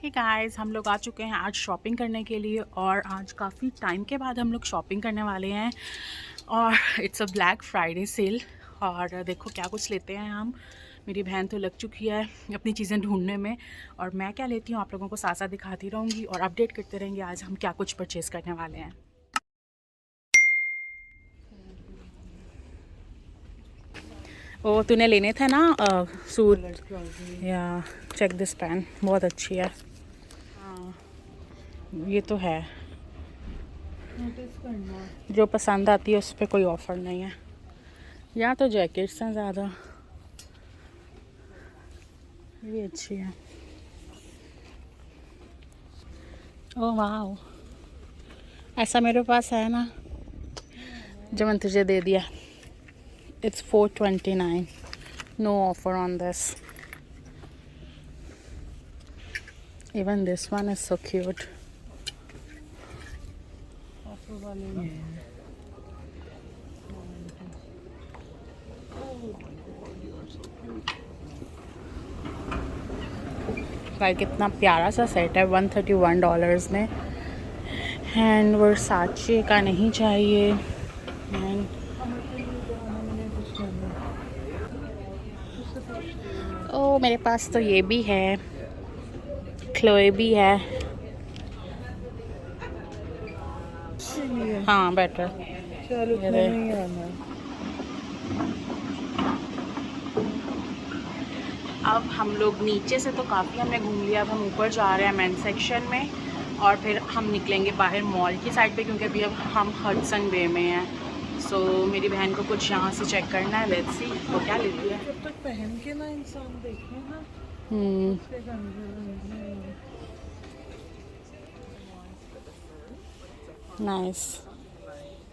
Hey guys, हम लोग आ चुके हैं आज शॉपिंग करने के लिए और आज काफ़ी टाइम के बाद हम लोग शॉपिंग करने वाले हैं और it's a black Friday sale. और देखो क्या कुछ लेते हैं हम। मेरी बहन तो लग चुकी है अपनी चीज़ें ढूंढने में और मैं क्या लेती हूँ आप लोगों को साथ साथ दिखाती रहूँगी और अपडेट करते रहेंगे आज हम क्या कुछ परचेज़ करने वाले हैं। ओ तूने लेने थे ना सूट या चेक दिस पैन बहुत अच्छी है। हाँ ये तो है, नोटिस करना। जो पसंद आती है उस पर कोई ऑफ़र नहीं है। यहाँ तो जैकेट्स हैं ज़्यादा, ये भी अच्छी है। ओह वाह, ऐसा मेरे पास है ना जो मैंने तुझे दे दिया। It's 429, no offer on this. Even this one is so cute. Offer वाले में भाई कितना प्यारा सा सेट है $131 में। एंड वर्साचे का नहीं चाहिए। एंड ओ मेरे पास तो ये भी है, क्लोए भी है। हाँ बेटर। चल उतने में ही आना। अब हम लोग नीचे से तो काफ़ी हमने घूम लिया, अब हम ऊपर जा रहे हैं मेन सेक्शन में और फिर हम निकलेंगे बाहर मॉल की साइड पे क्योंकि अभी अब हम हडसन बे में हैं। सो मेरी बहन को कुछ यहाँ से चेक करना है, लेट्स सी वो क्या लेती है। जब तक पहन के ना इंसान देखे ना उसके नाइस।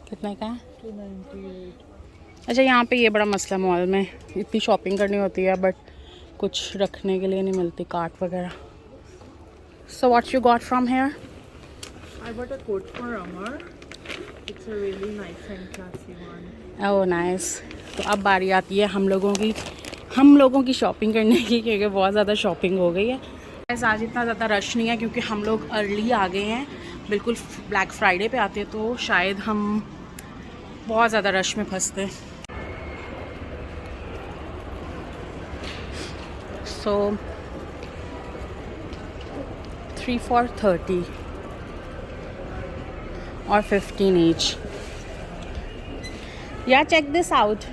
कितने का है? 298। अच्छा यहाँ पे ये बड़ा मसला मॉल में, इतनी शॉपिंग करनी होती है बट कुछ रखने के लिए नहीं मिलती कार्ट वगैरह। So what you got from here? I bought a coat for Amar. It's a really nice and classy one. Oh nice. तो अब बारी आती है हम लोगों की शॉपिंग करने की क्योंकि बहुत ज़्यादा शॉपिंग हो गई है। आज इतना ज़्यादा रश नहीं है क्योंकि हम लोग अर्ली आ गए हैं, बिल्कुल ब्लैक फ्राइडे पे आते तो शायद हम बहुत ज़्यादा रश में फंसते। सो 3 for 30 और 15 each. Yeah, check this out.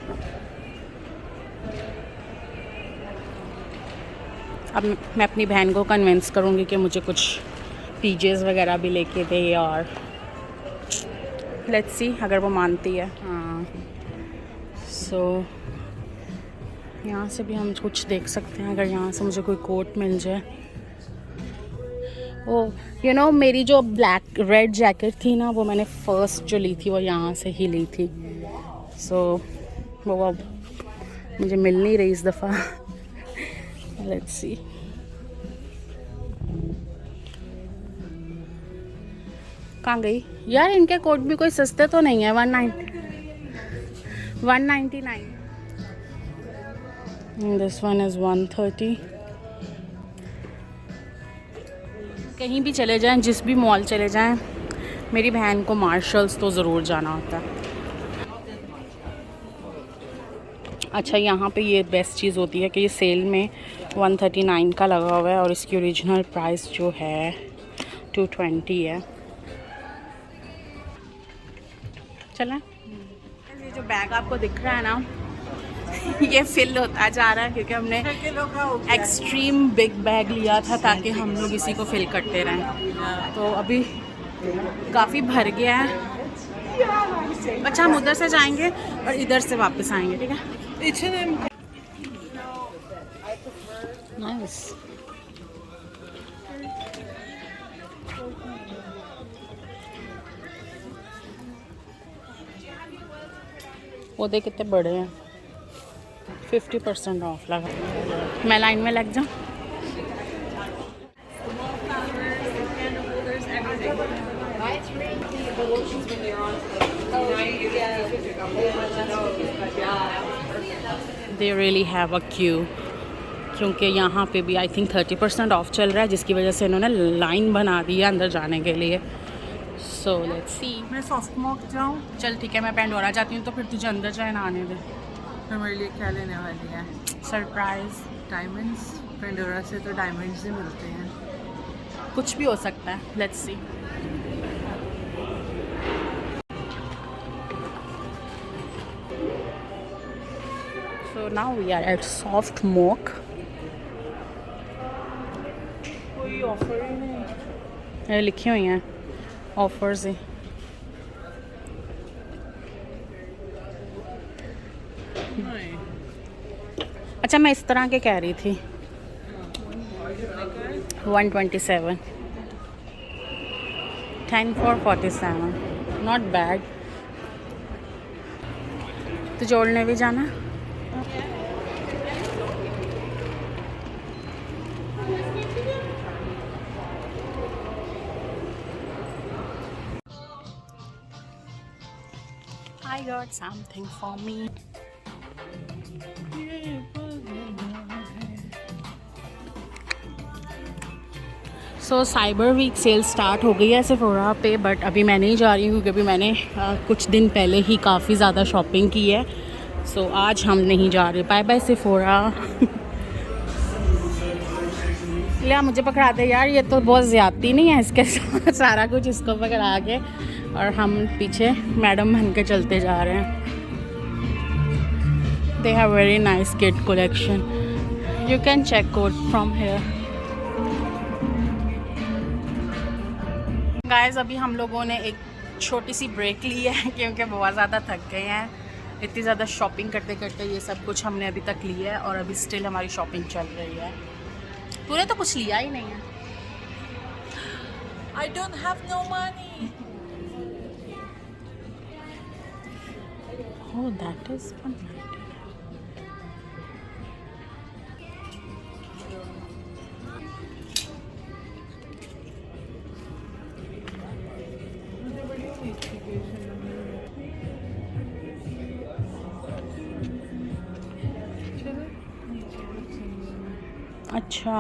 अब मैं अपनी बहन को कन्विंस करूँगी कि मुझे कुछ पीजेस वगैरह भी लेके दे और लेट्स सी अगर वो मानती है। हाँ सो यहाँ से भी हम कुछ देख सकते हैं अगर यहाँ से मुझे कोई कोट मिल जाए। ओ यू नो मेरी जो ब्लैक रेड जैकेट थी ना वो मैंने फ़र्स्ट जो ली थी वो यहाँ से ही ली थी। सो वो अब मुझे मिल नहीं रही इस दफ़ा। Let's see. कहाँ गई यार? इनके कोट भी कोई सस्ते तो नहीं है। 199। This one is 130। कहीं भी चले जाएं, जिस भी मॉल चले जाएं, मेरी बहन को मार्शल्स तो ज़रूर जाना होता है। अच्छा यहाँ पे ये बेस्ट चीज़ होती है कि ये सेल में 139 का लगा हुआ है और इसकी ओरिजिनल प्राइस जो है 220 है। चलें। ये जो बैग आपको दिख रहा है ना ये फिल होता जा रहा है क्योंकि हमने एक्सट्रीम बिग बैग लिया था ताकि हम लोग इसी को फिल करते रहें। तो अभी काफ़ी भर गया है। अच्छा हम उधर से जाएंगे और इधर से वापस आएंगे, ठीक है? नाइस। वो देख कितने बड़े हैं। 50% ऑफ लगा। मैं लाइन में लग जाऊँ। They really have a queue क्योंकि यहाँ पे भी आई थिंक 30% ऑफ चल रहा है, जिसकी वजह से इन्होंने लाइन बना दी है अंदर जाने के लिए। So let's see. मैं सॉफ्ट मॉक जाऊँ? चल ठीक है, मैं पेंडोरा जाती हूँ तो फिर तुझे अंदर जाए ना आने दे। तो मेरे लिए क्या लेने वाली है? सरप्राइज। डायमंड्स। पेंडोरा से तो डायमंड्स ही मिलते हैं। कुछ भी हो सकता है, let's see. So now we are at Soft Mock. कोई ऑफर ही नहीं। ये लिखी हुई हैं ऑफर्स ही। नहीं। अच्छा मैं इस तरह के कह रही थी 127 10 for 47 नॉट बैड। तो जोड़ने भी जाना। I got something for me. So cyber week sale start हो गई है सेफोरा पे, बट अभी मैं नहीं जा रही हूँ क्योंकि अभी मैंने कुछ दिन पहले ही काफ़ी ज़्यादा शॉपिंग की है। सो आज हम नहीं जा रहे। Bye bye Sephora. लिया मुझे पकड़ा दे यार, ये तो बहुत ज़्यादती नहीं है इसके साथ सारा कुछ इसको पकड़ा के, और हम पीछे मैडम बन के चलते जा रहे हैं। They have very nice kid collection, you can check out from here. Guys अभी हम लोगों ने एक छोटी सी ब्रेक ली है क्योंकि बहुत ज़्यादा थक गए हैं। इतनी ज़्यादा शॉपिंग करते करते ये सब कुछ हमने अभी तक लिया है और अभी स्टिल हमारी शॉपिंग चल रही है। तूने तो कुछ लिया ही नहीं है। I don't have no money. Oh, that is fun. अच्छा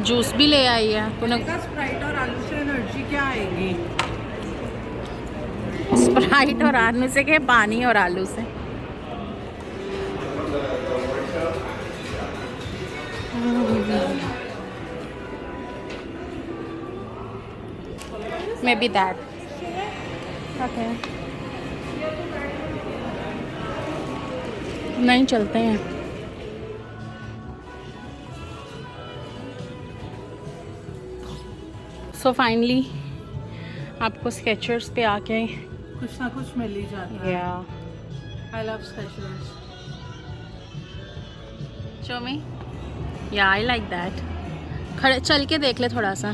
जूस भी ले आई है तूने। स्प्राइट और आलू से एनर्जी क्या आएगी? स्प्राइट और आलू से क्या, पानी और आलू से। May be that okay. नहीं चलते हैं। सो फाइनली आपको स्केचर्स पे आके कुछ ना कुछ मिल ही जाता है। I love Skechers. शो मी। या आई लाइक दैट। खड़े चल के देख ले थोड़ा सा।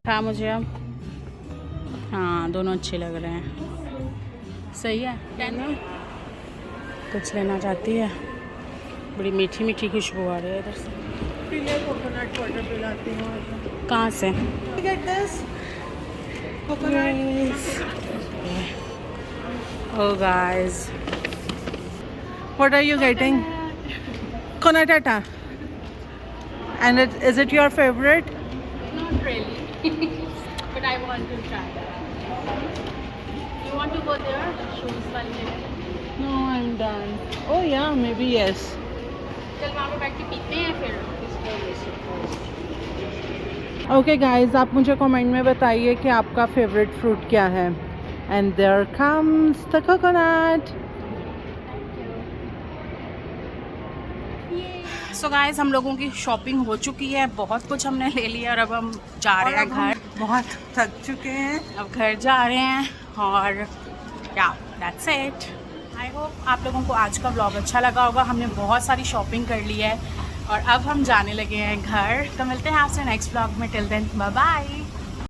हाँ मुझे अब हाँ दोनों अच्छे लग रहे हैं। सही है ना? कुछ लेना चाहती है? बड़ी मीठी मीठी खुशबू आ रही है इधर से। कोकोनट वाटर पिलाती हूँ। कहाँ से? Get this coconut. Oh guys, What are you getting? Coconut. And is it your favorite? not really, but I want to try. You want to go there? Shoes वाले? No, I'm done. Oh yeah, maybe yes. चल वहाँ पे बैठ के पीते हैं फिर। Okay guys, आप मुझे कमेंट में बताइए कि आपका फेवरेट फ्रूट क्या है। And there comes the coconut. So guys हम लोगों की शॉपिंग हो चुकी है, बहुत कुछ हमने ले लिया और अब हम जा रहे हैं घर। बहुत थक चुके हैं, अब घर जा रहे हैं और या दैट्स इट। आई होप आप लोगों को आज का व्लॉग अच्छा लगा होगा। हमने बहुत सारी शॉपिंग कर ली है और अब हम जाने लगे हैं घर। तो मिलते हैं आपसे नेक्स्ट व्लॉग में। Till then bye bye.